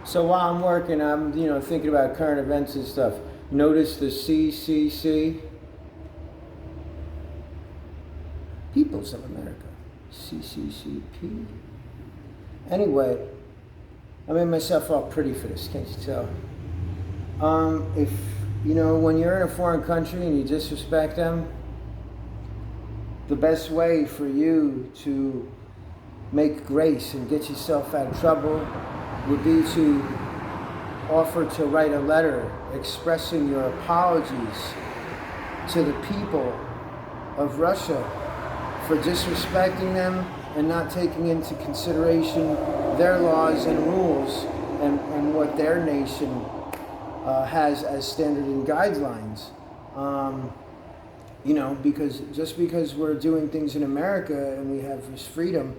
So while I'm working, I'm thinking about current events and stuff. Notice the CCC, Peoples of America, CCCP. Anyway, I made myself all pretty for this. Can't you tell? If when you're in a foreign country and you disrespect them, the best way for you to make grace and get yourself out of trouble would be to offer to write a letter expressing your apologies to the people of Russia for disrespecting them and not taking into consideration their laws and rules and what their nation has as standard and guidelines. Because just because we're doing things in America and we have this freedom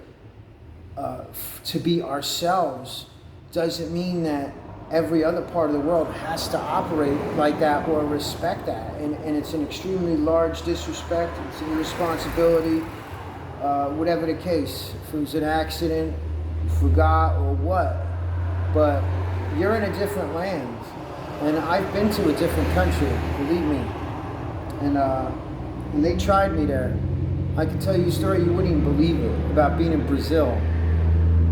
to be ourselves doesn't mean that every other part of the world has to operate like that or respect that. And it's an extremely large disrespect, it's an irresponsibility, whatever the case. If it was an accident, you forgot or what. But you're in a different land. And I've been to a different country, believe me. And they tried me there. I can tell you a story you wouldn't even believe it about being in Brazil.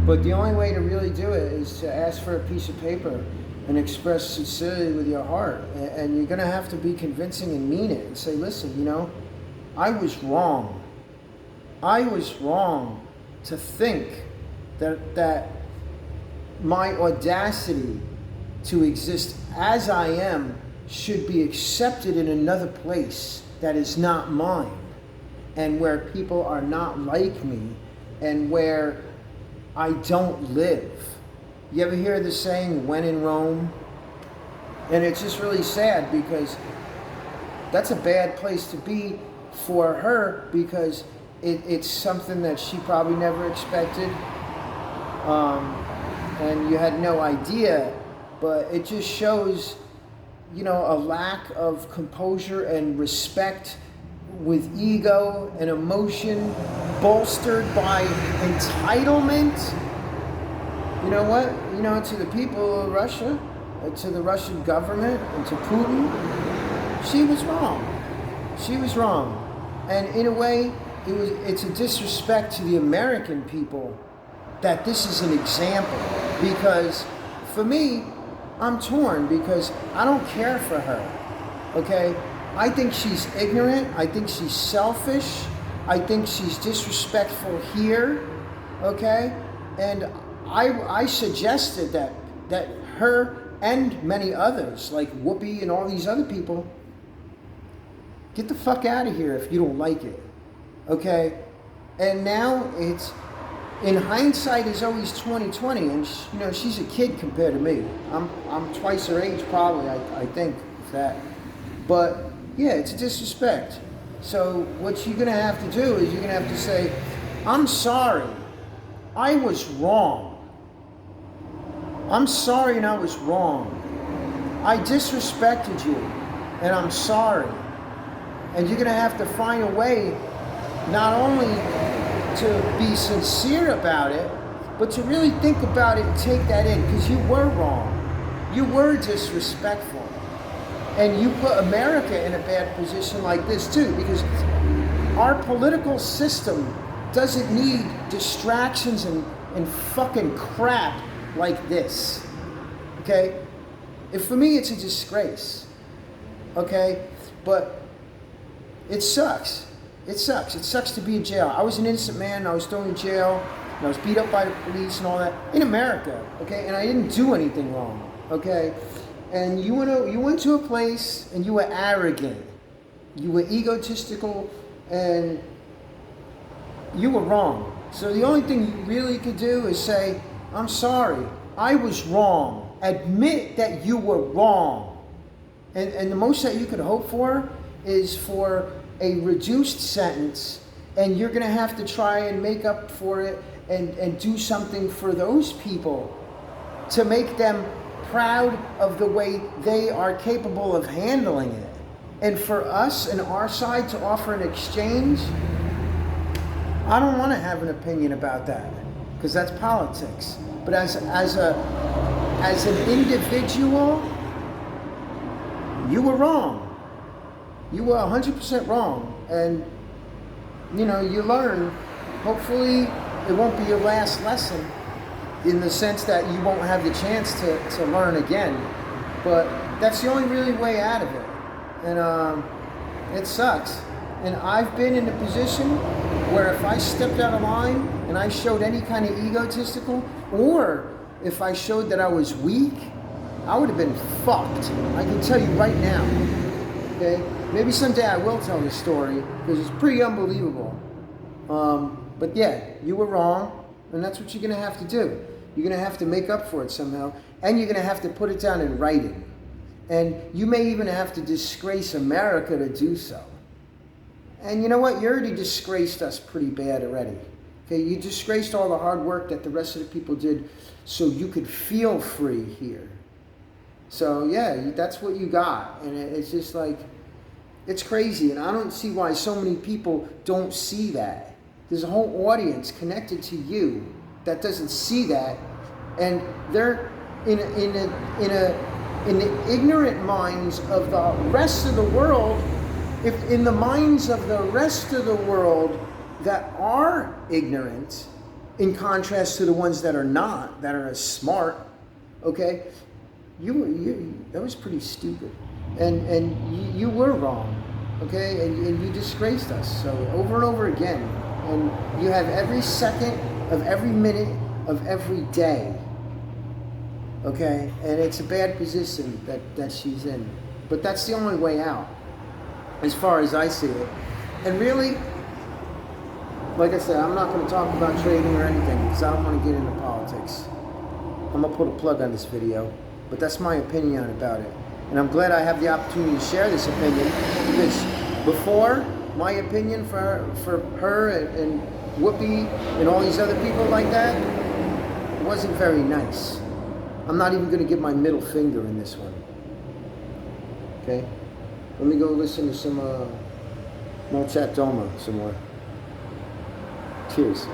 But the only way to really do it is to ask for a piece of paper and express sincerity with your heart. And you're going to have to be convincing and mean it and say, listen, I was wrong. I was wrong to think that my audacity to exist as I am should be accepted in another place that is not mine, and where people are not like me, and where I don't live. You ever hear the saying, when in Rome? And it's just really sad because that's a bad place to be for her, because it's something that she probably never expected, and you had no idea, but it just shows a lack of composure and respect with ego and emotion bolstered by entitlement. You know what? To the people of Russia, to the Russian government, and to Putin, she was wrong. She was wrong. And in a way, it's a disrespect to the American people that this is an example. Because for me, I'm torn because I don't care for her, okay? I think she's ignorant. I think she's selfish. I think she's disrespectful here, okay? And I suggested that her and many others, like Woopy and all these other people, get the fuck out of here if you don't like it, okay? And now it's, in hindsight is always 20/20, and she's a kid compared to me. I'm twice her age probably, I think, if that. But yeah, it's a disrespect. So what you're gonna have to do is you're gonna have to say, I'm sorry, I was wrong. I'm sorry and I was wrong. I disrespected you and I'm sorry. And you're gonna have to find a way not only to be sincere about it, but to really think about it and take that in, because you were wrong. You were disrespectful. And you put America in a bad position like this too, because our political system doesn't need distractions and fucking crap like this. Okay? For me, it's a disgrace. Okay? But it sucks. It sucks. It sucks to be in jail. I was an innocent man. I was thrown in jail. And I was beat up by the police and all that in America. Okay? And I didn't do anything wrong. Okay? And you went to a place and you were arrogant. You were egotistical and you were wrong. So the only thing you really could do is say, I'm sorry. I was wrong. Admit that you were wrong. And the most that you could hope for is for a reduced sentence, and you're going to have to try and make up for it and do something for those people to make them proud of the way they are capable of handling it. And for us and our side to offer an exchange, I don't want to have an opinion about that, because that's politics. But as a as an individual, you were wrong. You were 100% wrong. And, you know, you learn. Hopefully, it won't be your last lesson in the sense that you won't have the chance to learn again. But that's the only really way out of it. And it sucks. And I've been in a position where if I stepped out of line and I showed any kind of egotistical, or if I showed that I was weak, I would have been fucked. I can tell you right now. Okay? Maybe someday I will tell this story because it's pretty unbelievable. But yeah, you were wrong, and that's what you're going to have to do. You're going to have to make up for it somehow, and you're going to have to put it down in writing. And you may even have to disgrace America to do so. And you know what? You already disgraced us pretty bad already. Okay, you disgraced all the hard work that the rest of the people did so you could feel free here. So yeah, that's what you got. And it's just like, it's crazy. And I don't see why so many people don't see that. There's a whole audience connected to you that doesn't see that. And they're in the ignorant minds of the rest of the world. If in the minds of the rest of the world that are ignorant, in contrast to the ones that are not, that are as smart, okay, that was pretty stupid, and you were wrong, okay, and you disgraced us so over and over again, and you have every second of every minute of every day, okay, and it's a bad position that she's in, but that's the only way out. As far as I see it. And really, like I said, I'm not going to talk about trading or anything because I don't want to get into politics. I'm going to put a plug on this video, but that's my opinion about it. And I'm glad I have the opportunity to share this opinion because before, my opinion for her and Woopy and all these other people like that wasn't very nice. I'm not even going to give my middle finger in this one. Okay? Let me go listen to some Mozart Doma some more. Cheers.